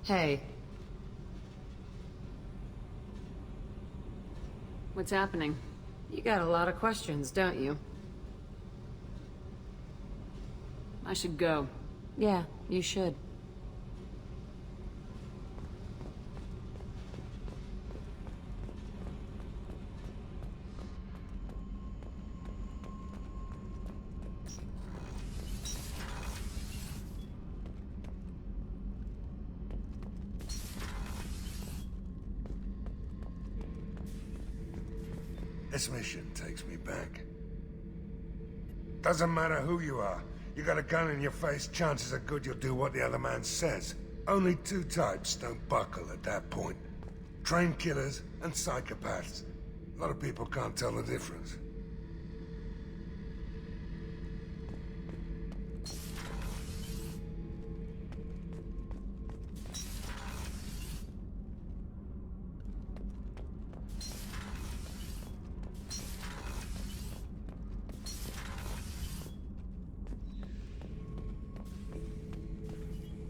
Hey. What's happening? You got a lot of questions, don't you? I should go. Yeah, you should. This mission takes me back. Doesn't matter who you are. You got a gun in your face, chances are good you'll do what the other man says. Only two types don't buckle at that point. Trained killers and psychopaths. A lot of people can't tell the difference.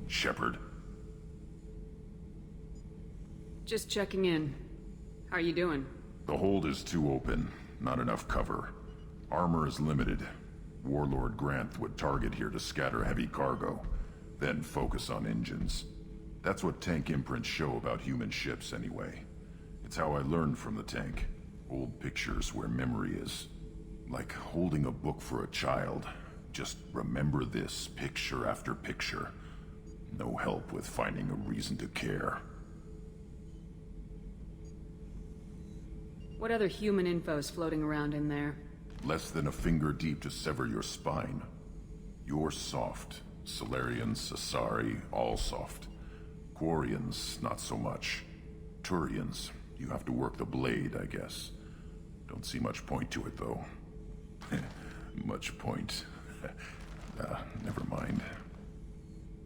Shepard. Just checking in. How are you doing? The hold is too open. Not enough cover. Armor is limited. Warlord Grant would target here to scatter heavy cargo, then focus on engines. That's what tank imprints show about human ships anyway. It's how I learned from the tank. Old pictures where memory is. Like holding a book for a child. Just remember this, picture after picture. No help with finding a reason to care. What other human info's floating around in there? Less than a finger deep to sever your spine. You're soft. Solarians, Asari, all soft. Quarians, not so much. Turians, you have to work the blade, I guess. Don't see much point to it, though. Much point. Never mind.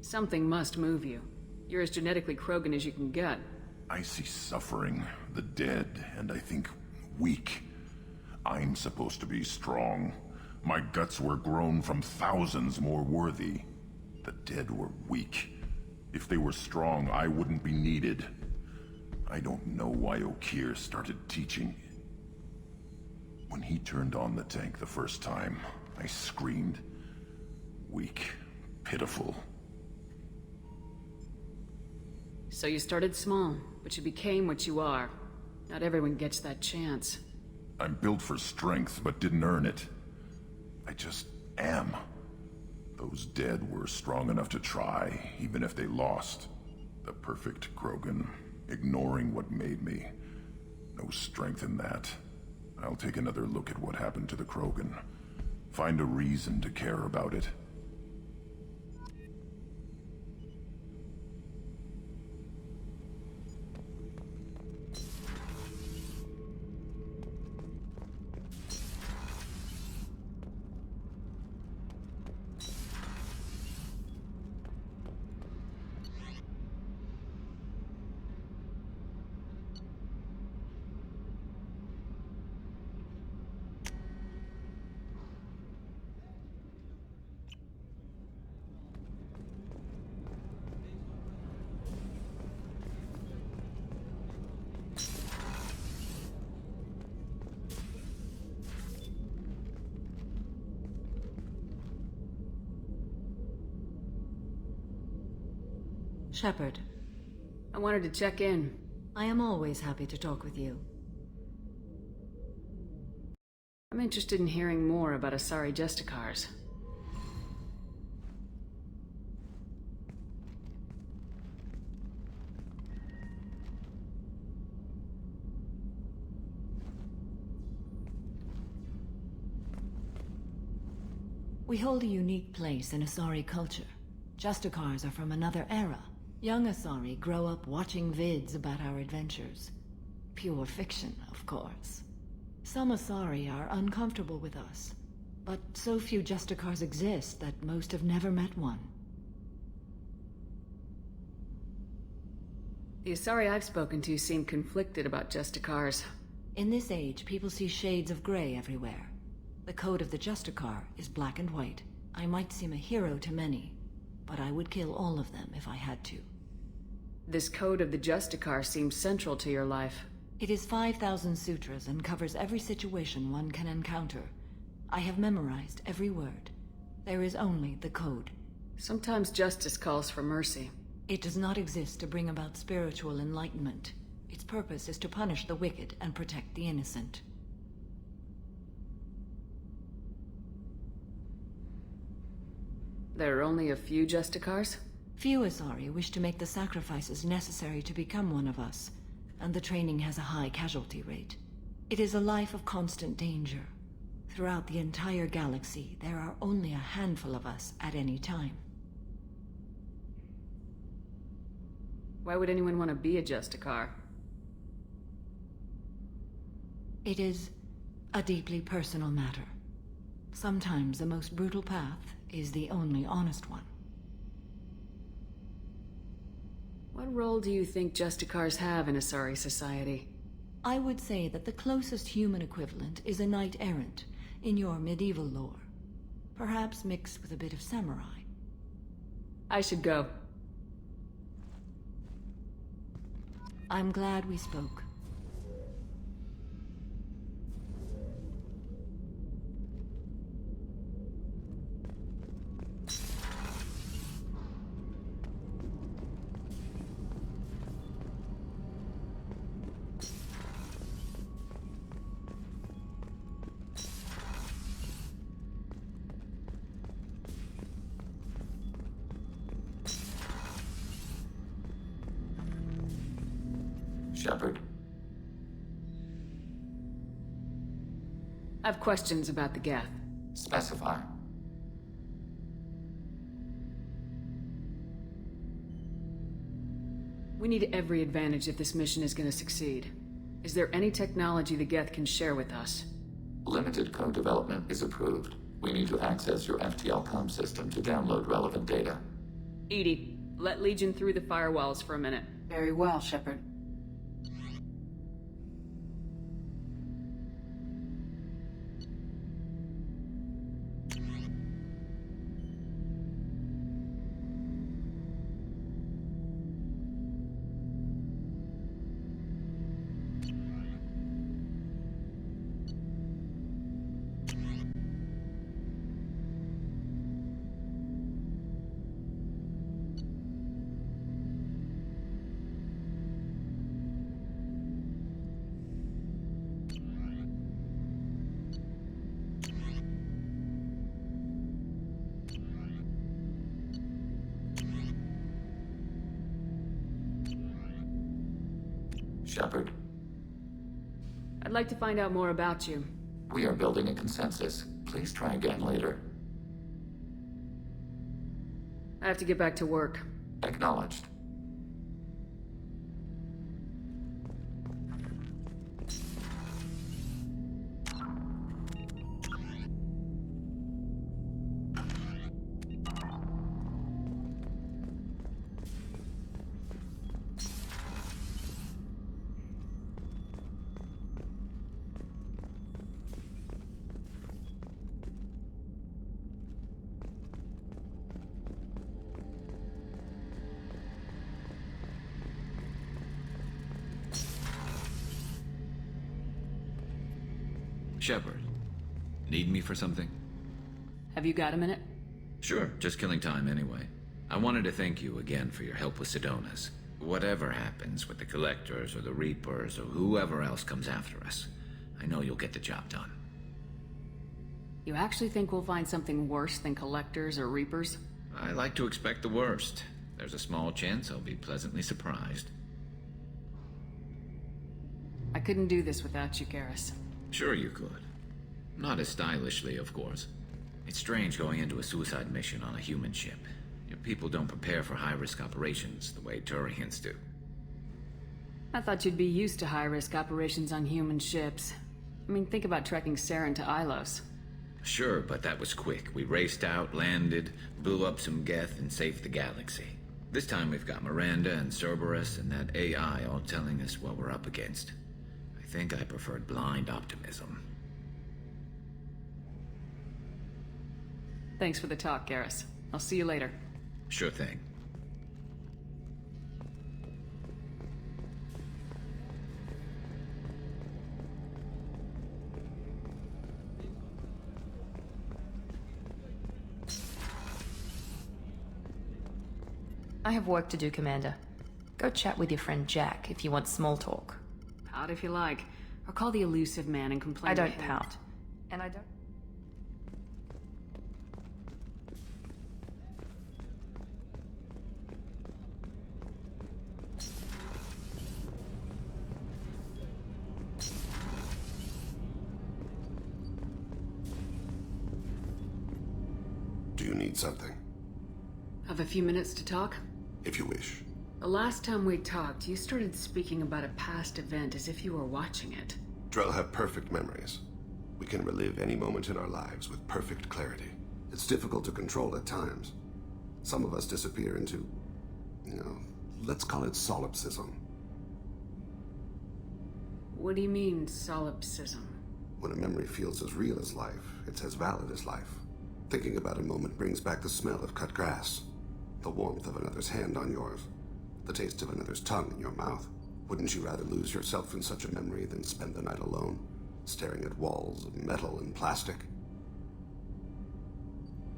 Something must move you. You're as genetically Krogan as you can get. I see suffering, the dead, and I think weak. I'm supposed to be strong. My guts were grown from thousands more worthy. The dead were weak. If they were strong, I wouldn't be needed. I don't know why Okir started teaching. When he turned on the tank the first time, I screamed. Weak, pitiful. So you started small, but you became what you are. Not everyone gets that chance. I'm built for strength, but didn't earn it. I just am. Those dead were strong enough to try, even if they lost. The perfect Krogan, ignoring what made me. No strength in that. I'll take another look at what happened to the Krogan. Find a reason to care about it. Shepard, I wanted to check in. I am always happy to talk with you. I'm interested in hearing more about Asari Justicars. We hold a unique place in Asari culture. Justicars are from another era. Young Asari grow up watching vids about our adventures. Pure fiction, of course. Some Asari are uncomfortable with us, but so few Justicars exist that most have never met one. The Asari I've spoken to seem conflicted about Justicars. In this age, people see shades of gray everywhere. The code of the Justicar is black and white. I might seem a hero to many, but I would kill all of them if I had to. This code of the Justicar seems central to your life. It is 5,000 sutras and covers every situation one can encounter. I have memorized every word. There is only the code. Sometimes justice calls for mercy. It does not exist to bring about spiritual enlightenment. Its purpose is to punish the wicked and protect the innocent. There are only a few Justicars? Few Asari wish to make the sacrifices necessary to become one of us, and the training has a high casualty rate. It is a life of constant danger. Throughout the entire galaxy, there are only a handful of us at any time. Why would anyone want to be a Justicar? It is a deeply personal matter. Sometimes the most brutal path is the only honest one. What role do you think Justicars have in Asari society? I would say that the closest human equivalent is a knight-errant in your medieval lore. Perhaps mixed with a bit of samurai. I should go. I'm glad we spoke. Shepard. I have questions about the Geth. Specify. We need every advantage if this mission is going to succeed. Is there any technology the Geth can share with us? Limited code development is approved. We need to access your FTL comm system to download relevant data. EDI, let Legion through the firewalls for a minute. Very well, Shepard. Shepard, I'd like to find out more about you. we are building a consensus. Please try again later. I have to get back to work. Acknowledged. Shepard, need me for something? Have you got a minute? Sure, just killing time anyway. I wanted to thank you again for your help with Sidonis. Whatever happens with the Collectors or the Reapers or whoever else comes after us, I know you'll get the job done. You actually think we'll find something worse than Collectors or Reapers? I like to expect the worst. There's a small chance I'll be pleasantly surprised. I couldn't do this without you, Garrus. Sure you could. Not as stylishly, of course. It's strange going into a suicide mission on a human ship. Your people don't prepare for high-risk operations the way Turians do. I thought you'd be used to high-risk operations on human ships. I mean, think about trekking Saren to Ilos. Sure, but that was quick. We raced out, landed, blew up some Geth, and saved the galaxy. This time we've got Miranda and Cerberus and that AI all telling us what we're up against. I think I preferred blind optimism. Thanks for the talk, Garrus. I'll see you later. Sure thing. I have work to do, Commander. Go chat with your friend Jack if you want small talk. Pout if you like. Or call the elusive man and complain I to don't him. pout. And I don't... Do you need something? Have a few minutes to talk? If you wish. The last time we talked, you started speaking about a past event as if you were watching it. Drell have perfect memories. We can relive any moment in our lives with perfect clarity. It's difficult to control at times. Some of us disappear into, let's call it solipsism. What do you mean, solipsism? When a memory feels as real as life, it's as valid as life. Thinking about a moment brings back the smell of cut grass, the warmth of another's hand on yours, the taste of another's tongue in your mouth. Wouldn't you rather lose yourself in such a memory than spend the night alone, staring at walls of metal and plastic?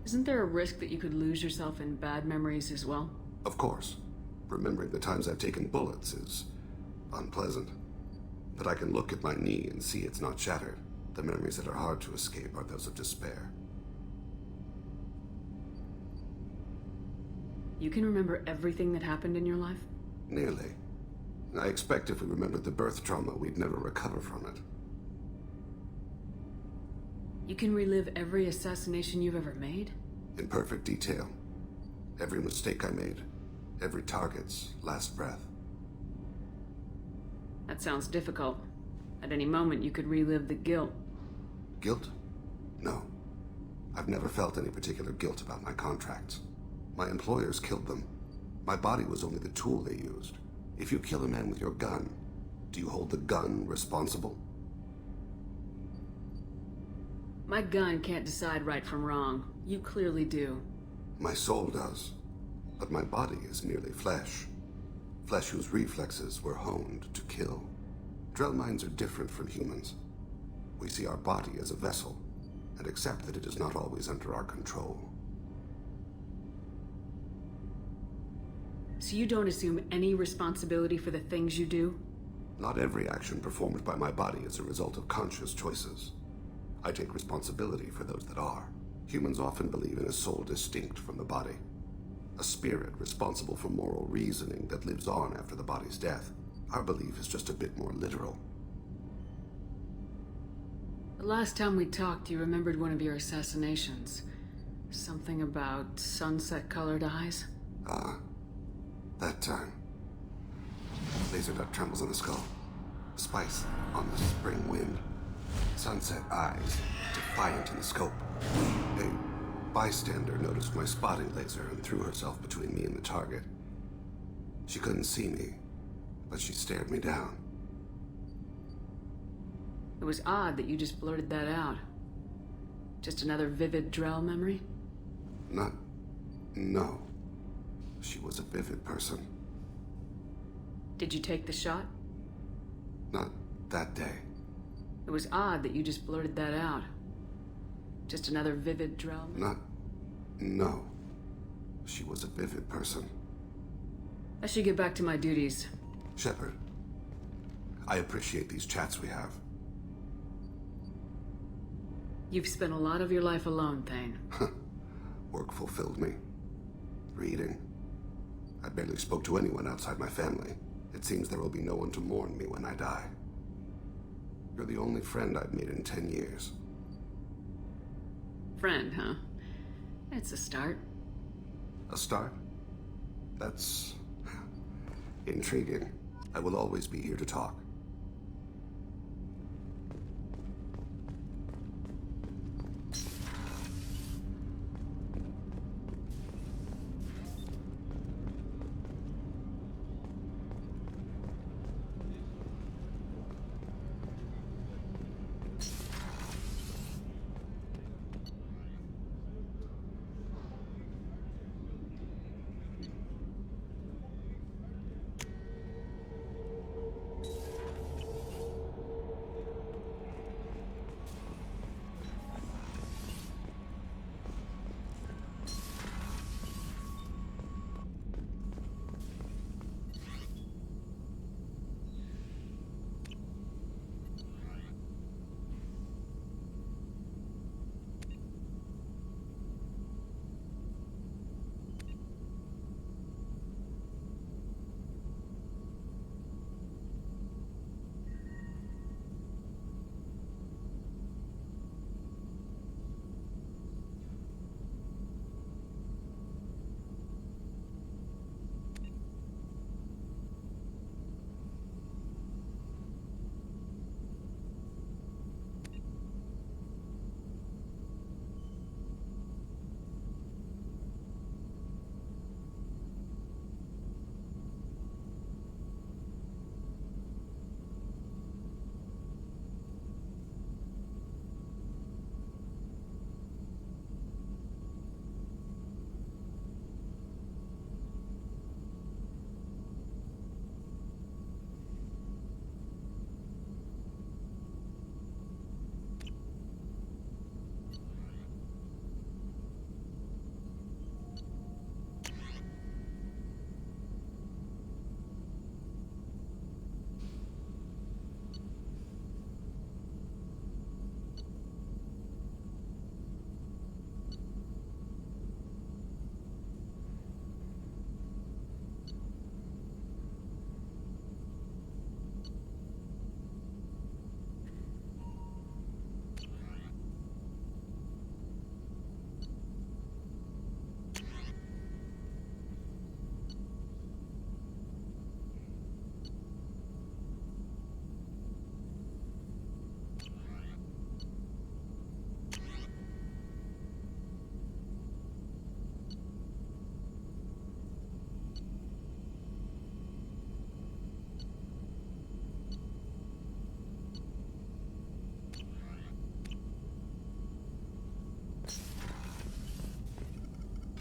Isn't there a risk that you could lose yourself in bad memories as well? Of course. Remembering the times I've taken bullets is unpleasant. But I can look at my knee and see it's not shattered. The memories that are hard to escape are those of despair. You can remember everything that happened in your life? Nearly. I expect if we remembered the birth trauma, we'd never recover from it. You can relive every assassination you've ever made? In perfect detail. Every mistake I made. Every target's last breath. That sounds difficult. At any moment, you could relive the guilt. Guilt? No. I've never felt any particular guilt about my contracts. My employers killed them. My body was only the tool they used. If you kill a man with your gun, do you hold the gun responsible? My gun can't decide right from wrong. You clearly do. My soul does. But my body is merely flesh. Flesh whose reflexes were honed to kill. Drell minds are different from humans. We see our body as a vessel, and accept that it is not always under our control. So you don't assume any responsibility for the things you do? Not every action performed by my body is a result of conscious choices. I take responsibility for those that are. Humans often believe in a soul distinct from the body. A spirit responsible for moral reasoning that lives on after the body's death. Our belief is just a bit more literal. The last time we talked, you remembered one of your assassinations. Something about sunset-colored eyes? That time. Laser dot trembles on the skull. Spice on the spring wind. Sunset eyes, defiant in the scope. A bystander noticed my spotting laser and threw herself between me and the target. She couldn't see me, but she stared me down. It was odd that you just blurted that out. Just another vivid Drell memory? No. She was a vivid person. Did you take the shot? Not that day. It was odd that you just blurted that out. Just another vivid Drell memory? No. She was a vivid person. I should get back to my duties. Shepard, I appreciate these chats we have. You've spent a lot of your life alone, Thane. Work fulfilled me. Reading. I barely spoke to anyone outside my family. It seems there will be no one to mourn me when I die. You're the only friend I've made in 10 years. Friend, huh? It's a start. A start? That's intriguing. I will always be here to talk.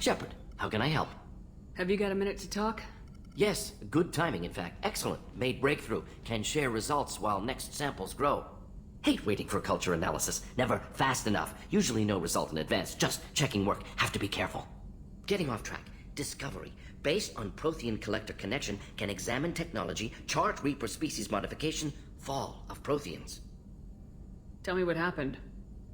Shepard, how can I help? Have you got a minute to talk? Yes, good timing, in fact. Excellent. Made breakthrough. Can share results while next samples grow. Hate waiting for culture analysis. Never fast enough. Usually no result in advance. Just checking work. Have to be careful. Getting off track. Discovery. Based on Prothean collector connection, can examine technology, chart Reaper species modification, fall of Protheans. Tell me what happened.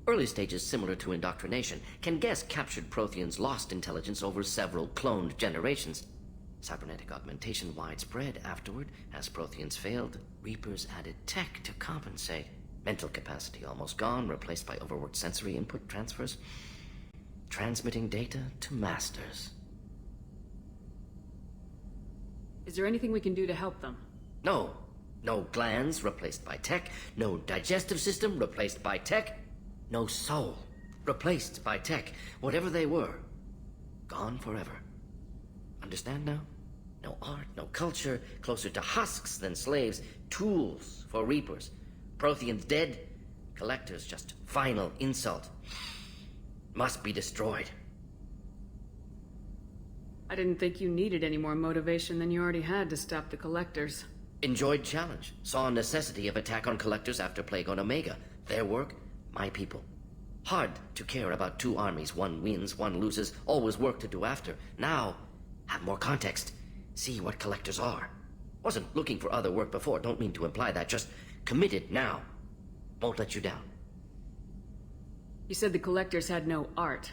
Early stages similar to indoctrination. Can guess captured Protheans lost intelligence over several cloned generations. Cybernetic augmentation widespread afterward. As Protheans failed, Reapers added tech to compensate. Mental capacity almost gone, replaced by overworked sensory input transfers. Transmitting data to masters. Is there anything we can do to help them? No. No glands replaced by tech. No digestive system replaced by tech. No soul replaced by tech. Whatever they were, gone forever. Understand now? No art, no culture, closer to husks than slaves, tools for Reapers. Protheans dead, collectors just final insult. Must be destroyed. I didn't think you needed any more motivation than you already had to stop the collectors. Enjoyed challenge. Saw necessity of attack on collectors after Plague on Omega. Their work, my people. Hard to care about two armies. One wins, one loses. Always work to do after. Now, have more context. See what collectors are. Wasn't looking for other work before. Don't mean to imply that. Just committed now. Won't let you down. You said the collectors had no art.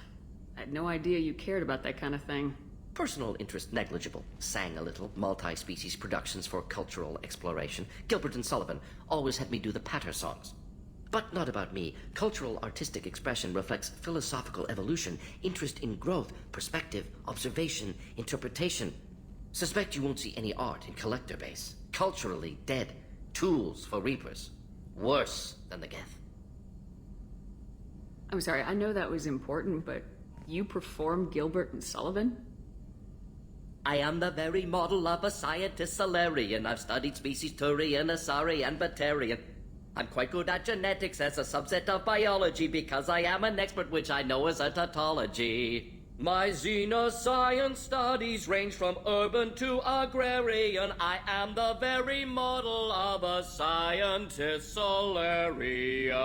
I had no idea you cared about that kind of thing. Personal interest negligible. Sang a little. Multi-species productions for cultural exploration. Gilbert and Sullivan always had me do the patter songs. But not about me. Cultural artistic expression reflects philosophical evolution, interest in growth, perspective, observation, interpretation. Suspect you won't see any art in collector base. Culturally dead. Tools for Reapers. Worse than the Geth. I'm sorry, I know that was important, but you perform Gilbert and Sullivan? I am the very model of a scientist Solarian. I've studied species Turian, Asari, and Batarian. I'm quite good at genetics as a subset of biology because I am an expert, which I know is a tautology. My xenoscience studies range from urban to agrarian. I am the very model of a scientist Solarian.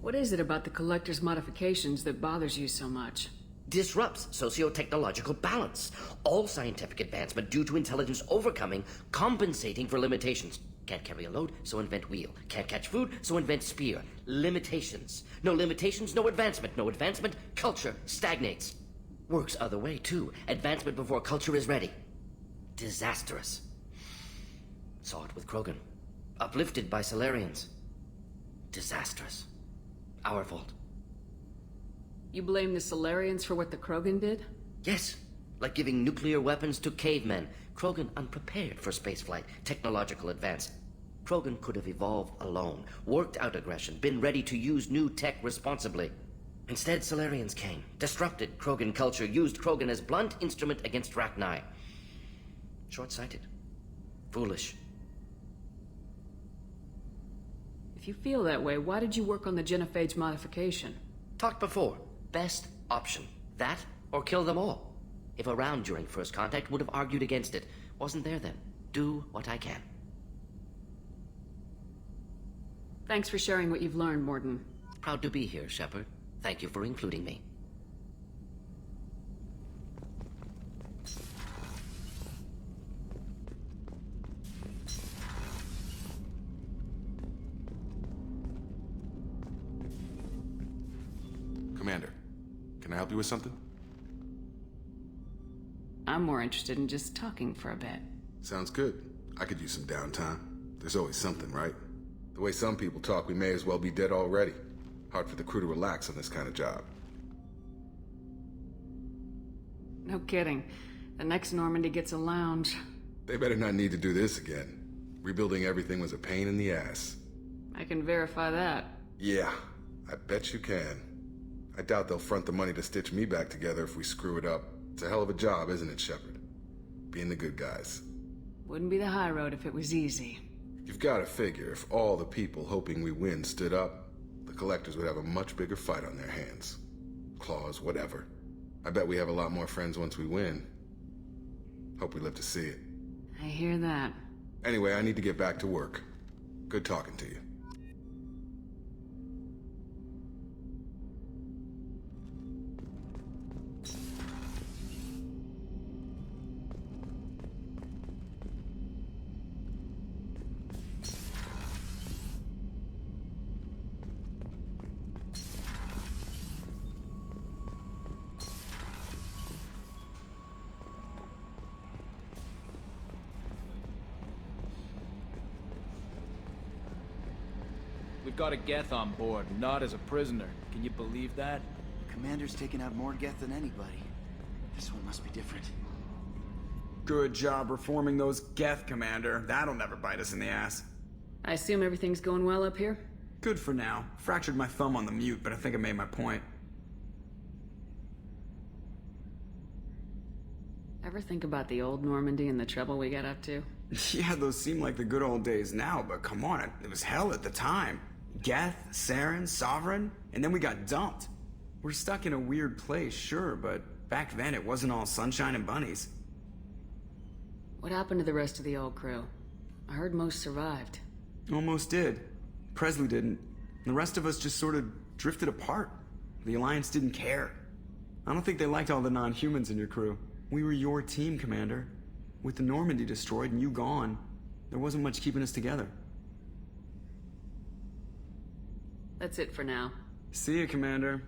What is it about the collector's modifications that bothers you so much? Disrupts socio-technological balance. All scientific advancement due to intelligence overcoming, compensating for limitations. Can't carry a load, so invent wheel. Can't catch food, so invent spear. Limitations. No limitations, no advancement. No advancement, culture stagnates. Works other way, too. Advancement before culture is ready. Disastrous. Saw it with Krogan. Uplifted by Solarians. Disastrous. Our fault. You blame the Solarians for what the Krogan did? Yes. Like giving nuclear weapons to cavemen. Krogan unprepared for spaceflight, technological advance. Krogan could have evolved alone, worked out aggression, been ready to use new tech responsibly. Instead, Solarians came, disrupted Krogan culture, used Krogan as blunt instrument against Rachni. Short-sighted. Foolish. If you feel that way, why did you work on the genophage modification? Talked before. Best option. That or kill them all. If around during first contact, would have argued against it. Wasn't there then. Do what I can. Thanks for sharing what you've learned, Morden. Proud to be here, Shepard. Thank you for including me. Commander, can I help you with something? I'm more interested in just talking for a bit. Sounds good. I could use some downtime. There's always something, right? The way some people talk, we may as well be dead already. Hard for the crew to relax on this kind of job. No kidding. The next Normandy gets a lounge. They better not need to do this again. Rebuilding everything was a pain in the ass. I can verify that. Yeah, I bet you can. I doubt they'll front the money to stitch me back together if we screw it up. It's a hell of a job, isn't it, Shepard? Being the good guys. Wouldn't be the high road if it was easy. You've got to figure if all the people hoping we win stood up, the collectors would have a much bigger fight on their hands. Claws, whatever. I bet we have a lot more friends once we win. Hope we live to see it. I hear that. Anyway, I need to get back to work. Good talking to you. We've got a Geth on board, not as a prisoner. Can you believe that? Commander's taken out more Geth than anybody. This one must be different. Good job reforming those Geth, Commander. That'll never bite us in the ass. I assume everything's going well up here? Good for now. Fractured my thumb on the mute, but I think I made my point. Ever think about the old Normandy and the trouble we got up to? Yeah, those seem like the good old days now, but come on, it was hell at the time. Geth, Saren, Sovereign, and then we got dumped. We're stuck in a weird place, sure, but back then it wasn't all sunshine and bunnies. What happened to the rest of the old crew? I heard most survived. Almost did. Presley didn't. The rest of us just sort of drifted apart. The Alliance didn't care. I don't think they liked all the non-humans in your crew. We were your team, Commander. With the Normandy destroyed and you gone, there wasn't much keeping us together. That's it for now. See you, Commander.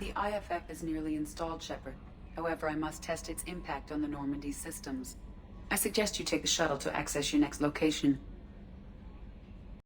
The IFF is nearly installed, Shepard. However, I must test its impact on the Normandy systems. I suggest you take the shuttle to access your next location.